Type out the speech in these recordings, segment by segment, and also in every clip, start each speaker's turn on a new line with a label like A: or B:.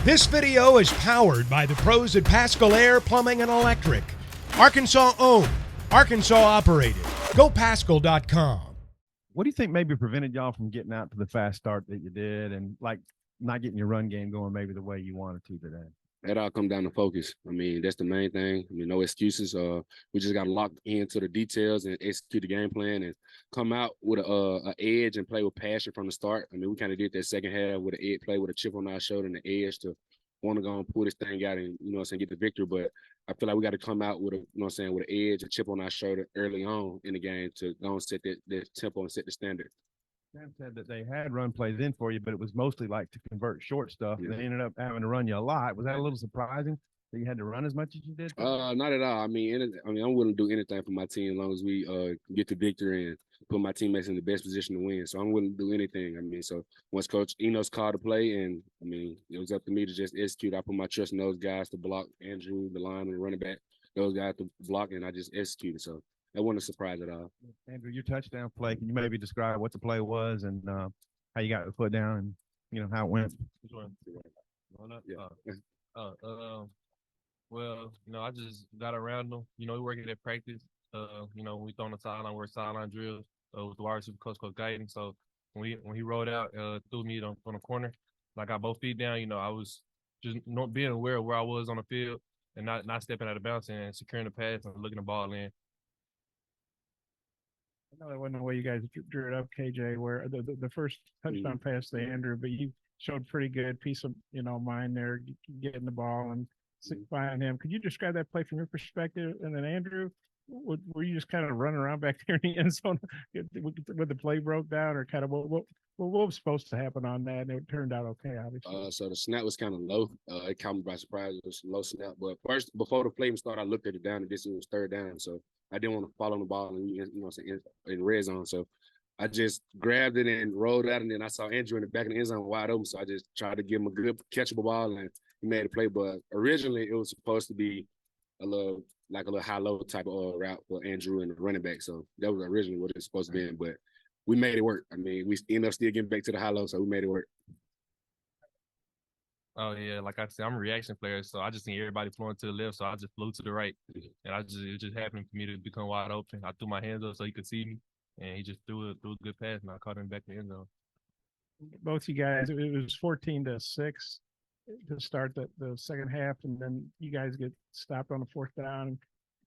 A: This video is powered by the pros at Pascal Air Plumbing and Electric. Arkansas owned, Arkansas operated. GoPascal.com.
B: What do you think maybe prevented y'all from getting out to the fast start that you did and like not getting your run game going maybe the way you wanted to today?
C: That all come down to focus. I mean, that's the main thing. I mean, no excuses. We just got to lock into the details and execute the game plan and come out with a edge and play with passion from the start. I mean, we kind of did that second half with an edge, play with a chip on our shoulder and the edge to want to go and pull this thing out and, get the victory. But I feel like we got to come out with with an edge, a chip on our shoulder early on in the game to go and set the tempo and set the standard.
B: Sam said that they had run plays in for you, but it was mostly like to convert short stuff. Yeah. They ended up having to run you a lot. Was that a little surprising that you had to run as much as you did?
C: Not at all. I mean, I'm willing to do anything for my team as long as we get the victory and put my teammates in the best position to win. So I'm willing to do anything. I mean, so once Coach Eno's called to play, and I mean, it was up to me to just execute. I put my trust in those guys to block Andrew, the lineman, the running back, those guys to block, and I just executed. So that wasn't a surprise at all.
B: Andrew, your touchdown play, can you maybe describe what the play was and how you got the foot down and, how it went?
D: Well, I just got around them. We working at practice. We throw on the sideline, work sideline drills with the wide receiver coach guiding. So when he rolled out, threw me on the corner, I got both feet down. I was just not being aware of where I was on the field and not stepping out of bounds and securing the pass and looking the ball in.
E: I know that wasn't the way you guys drew it up, KJ, where the first touchdown pass to Andrew, but you showed pretty good piece of, mind there, getting the ball and behind him. Could you describe that play from your perspective? And then Andrew, were you just kind of running around back there in the end zone when the play broke down, or kind of what was supposed to happen on that? And it turned out okay, obviously.
C: So the snap was kind of low. It caught me by surprise. It was a low snap. But first, before the play started, I looked at it down and this was third down. So I didn't want to fall on the ball in red zone. So I just grabbed it and rolled out, and then I saw Andrew in the back of the end zone wide open. So I just tried to give him a good catchable ball, and he made a play. But originally, it was supposed to be a little high-low type of route for Andrew and the running back. So that was originally what it was supposed to be. But we made it work. I mean, we ended up still getting back to the high-low, so we made it work.
D: Oh, yeah. Like I said, I'm a reaction player, so I just seen everybody flowing to the left, so I just flew to the right. And it just happened for me to become wide open. I threw my hands up so he could see me, and he just threw a good pass, and I caught him back in the end zone.
E: Both you guys, it was 14-6 to start the second half, and then you guys get stopped on the fourth down.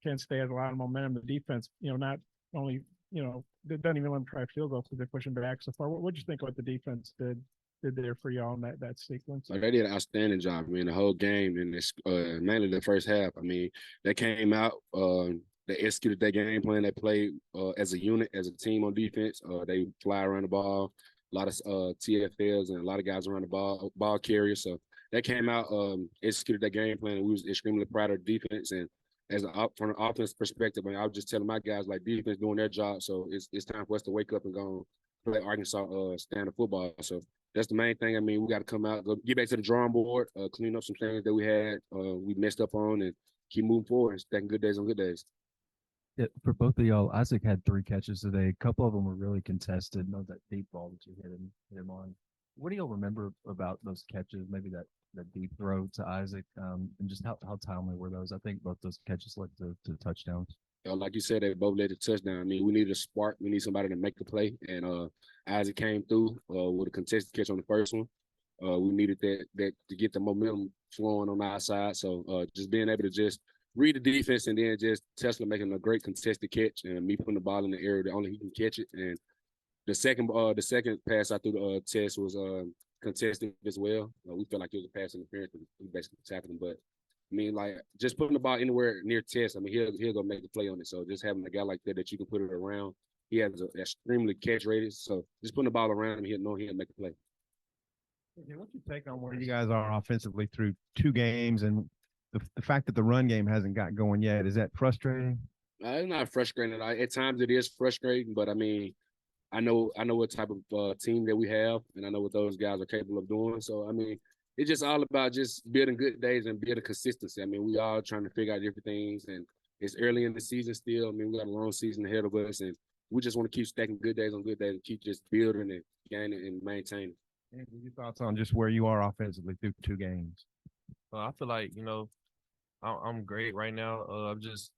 E: Kent State has a lot of momentum. The defense, not only, they doesn't even let them try field goals because they're pushing back so far. What did you think what the defense did there for y'all in that sequence?
C: They did an outstanding job. I mean, the whole game, and mainly the first half. I mean, they came out, they executed their game plan. They played as a unit, as a team on defense. They fly around the ball, a lot of TFLs and a lot of guys around the ball carriers. So they came out, executed their game plan, and we was extremely proud of the defense. And from an offense perspective, I was just telling my guys, defense doing their job. So it's time for us to wake up and go play Arkansas standard football. So that's the main thing. I mean, we got to come out, go get back to the drawing board, clean up some things that we had, we messed up on, and keep moving forward and stacking good days on good days.
F: Yeah, for both of y'all, Isaac had 3 catches today. A couple of them were really contested. Know that deep ball that you hit him on. What do y'all remember about those catches? Maybe that deep throw to Isaac, and just how timely were those? I think both those catches led to touchdowns.
C: Like you said, they both led to touchdown. I mean, we needed a spark. We need somebody to make the play, and Isaac came through with a contested catch on the first one. We needed that to get the momentum flowing on our side. So just being able to just read the defense and then just Tesla making a great contested catch and me putting the ball in the area that only he can catch it. And the second pass I threw to Tess was contested as well. We felt like it was a pass interference. We basically tackled him, but I mean, just putting the ball anywhere near Tess, I mean, he'll go make the play on it. So just having a guy like that you can put it around, he has an extremely catch rated. So just putting the ball around him, he'll make the play.
B: What's your take on where you guys are offensively through 2 games and the fact that the run game hasn't got going yet? Is that frustrating?
C: It's not frustrating. At times it is frustrating, but I mean, I know what type of team that we have, and I know what those guys are capable of doing. So, I mean, it's just all about just building good days and building consistency. I mean, we all trying to figure out different things, and it's early in the season still. I mean, we got a long season ahead of us, and we just want to keep stacking good days on good days and keep just building and gaining and maintaining.
B: Andrew, your thoughts on just where you are offensively through 2 games?
D: I feel like I'm great right now. I'm just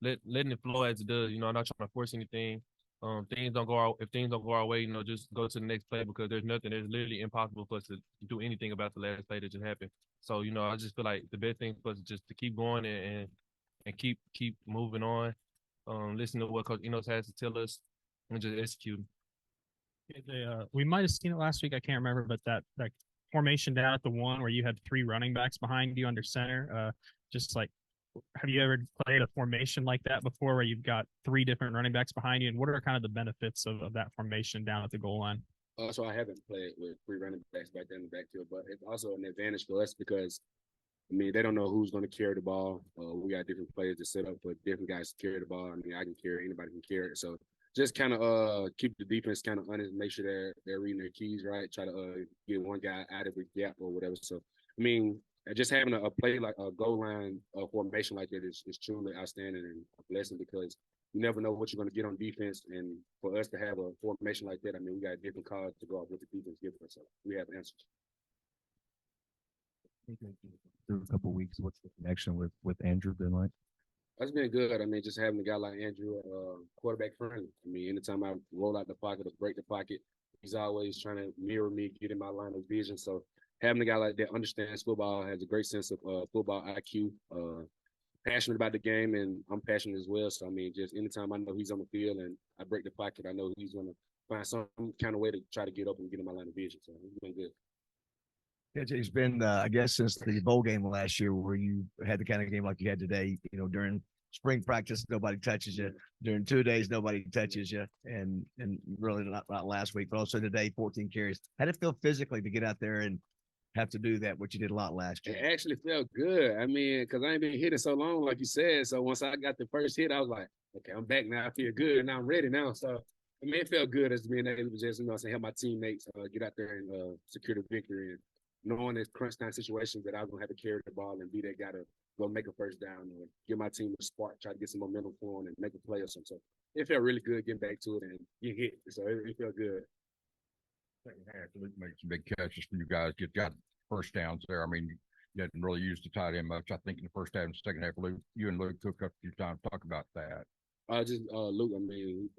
D: letting it flow as it does. I'm not trying to force anything. If things don't go our way, just go to the next play because there's nothing. It's literally impossible for us to do anything about the last play that just happened. So I just feel like the best thing for us is just to keep going and keep moving on. Listen to what Coach Enos has to tell us and just execute.
G: We might have seen it last week. I can't remember, but that formation down at the one where you had 3 running backs behind you under center. Just like, have you ever played a formation like that before, where you've got 3 different running backs behind you? And what are kind of the benefits of that formation down at the goal line?
C: So I haven't played with 3 running backs back there in the backfield, but it's also an advantage for us because they don't know who's going to carry the ball. We got different players to set up for different guys to carry the ball. I can carry, anybody can carry it. So just kind of keep the defense kind of honest, make sure they're reading their keys right, try to get one guy out of the gap or whatever. So, just having a play like a goal line formation like that is truly outstanding and a blessing because you never know what you're going to get on defense. And for us to have a formation like that, we got different cards to go off with the defense gives us. So we have answers.
F: Through a couple of weeks, what's the connection with Andrew been like?
C: That's been good. Just having a guy like Andrew, quarterback friendly. Anytime I roll out the pocket or break the pocket, he's always trying to mirror me, get in my line of vision. So having a guy like that understands football, has a great sense of football IQ, passionate about the game, and I'm passionate as well. So, just anytime I know he's on the field and I break the pocket, I know he's going to find some kind of way to try to get up and get in my line of vision. So it's been good.
H: It's been, I guess, since the bowl game last year where you had the kind of game like you had today, during spring practice, nobody touches you. During 2 days, nobody touches you. And really not last week, but also today, 14 carries. How did it feel physically to get out there and have to do that, what you did a lot last year?
C: It actually felt good. Because I ain't been hitting so long, like you said. So once I got the first hit, I was like, okay, I'm back now. I feel good. And I'm ready now. So, it felt good as being able to just, help my teammates get out there and secure the victory. And knowing this crunch time situations that I was going to have to carry the ball and be that guy to go make a first down or give my team a spark, try to get some momentum flowing and make a play or something. So it felt really good getting back to it and get hit. So it felt good.
I: Second half, Luke made some big catches for you guys. You got first downs there. You didn't really use the tight end much. I think in the first half and second half, Luke, you and Luke took up a few times. Talk about that.
C: Luke,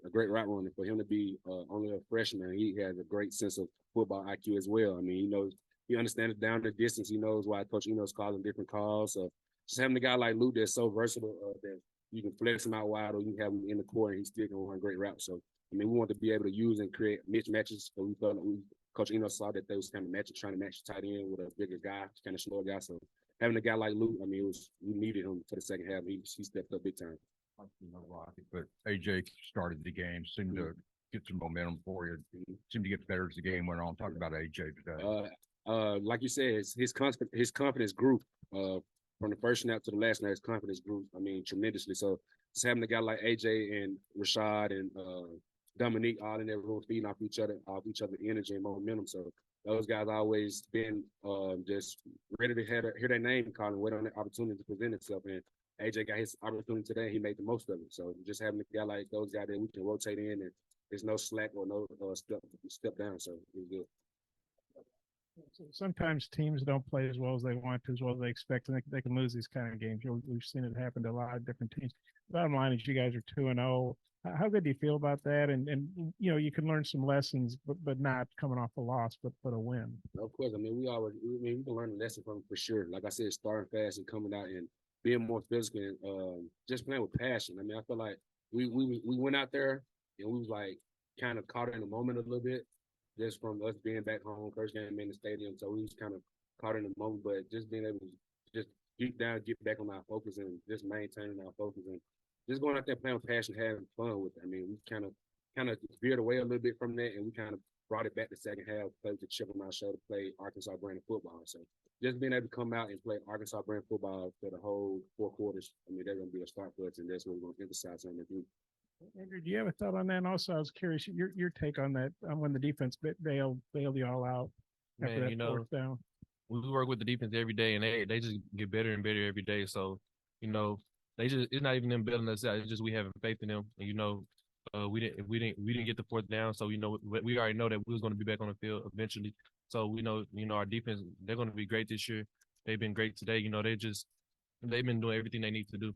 C: a great route runner. For him to be only a freshman, he has a great sense of football IQ as well. He knows. He understands down the distance. He knows why Coach Enos calls him different calls. So just having a guy like Luke that's so versatile that you can flex him out wide or you can have him in the core and he's still going to run great routes. So, we want to be able to use and create mismatches. So we felt like Coach Enos saw that they was kind of trying to match the tight end with a bigger guy, kind of slower guy. So having a guy like Luke, we needed him for the second half. He stepped up big time.
I: But AJ started the game, seemed to get some momentum for you. Seemed to get better as the game went on. Talk about AJ today.
C: Like you said, his confidence grew from the first snap to the last snap. His confidence grew, tremendously. So just having a guy like AJ and Rashad and Dominique all in that room feeding off each other energy and momentum. So those guys always been just ready to hear their name called and wait on the opportunity to present itself. And AJ got his opportunity today. He made the most of it. So just having a guy like those guys that we can rotate in and there's no slack or no step down. So it was good.
E: Sometimes teams don't play as well as they want to, as well as they expect, and they can lose these kind of games. We've seen it happen to a lot of different teams. Bottom line is you guys are 2-0. How good do you feel about that? And you can learn some lessons, but not coming off a loss, but a win.
C: Of course, we can learn a lesson from it for sure. Like I said, starting fast and coming out and being more physical and just playing with passion. I feel like we went out there and we was like kind of caught in the moment a little bit. Just from us being back home, first game in the stadium, so we was kind of caught in the moment. But just being able to just deep down, get back on our focus and just maintaining our focus and just going out there playing with passion, having fun with it. We kind of veered away a little bit from that, and we kind of brought it back the second half, played with the chip on our shoulder, play Arkansas brand football. So just being able to come out and play Arkansas brand football for the whole 4 quarters, they're going to be a start for us, and that's what we're going to emphasize on this week.
E: Andrew, do you have a thought on that? And also, I was curious your take on that when the defense bailed you all out after that fourth down.
D: We work with the defense every day, and they just get better and better every day. So, it's not even them bailing us out. It's just we having faith in them. And we didn't get the fourth down, so we already know that we was going to be back on the field eventually. So we know, our defense, they're going to be great this year. They've been great today. They've been doing everything they need to do.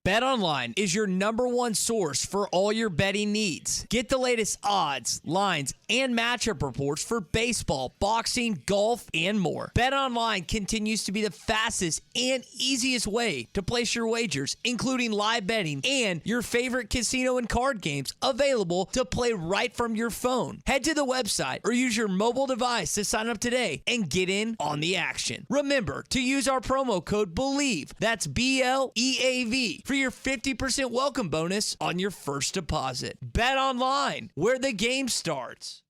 J: BetOnline is your #1 source for all your betting needs. Get the latest odds, lines, and matchup reports for baseball, boxing, golf, and more. BetOnline continues to be the fastest and easiest way to place your wagers, including live betting and your favorite casino and card games available to play right from your phone. Head to the website or use your mobile device to sign up today and get in on the action. Remember to use our promo code BELIEVE, that's BLEAV, for your 50% welcome bonus on your first deposit. Bet online, where the game starts.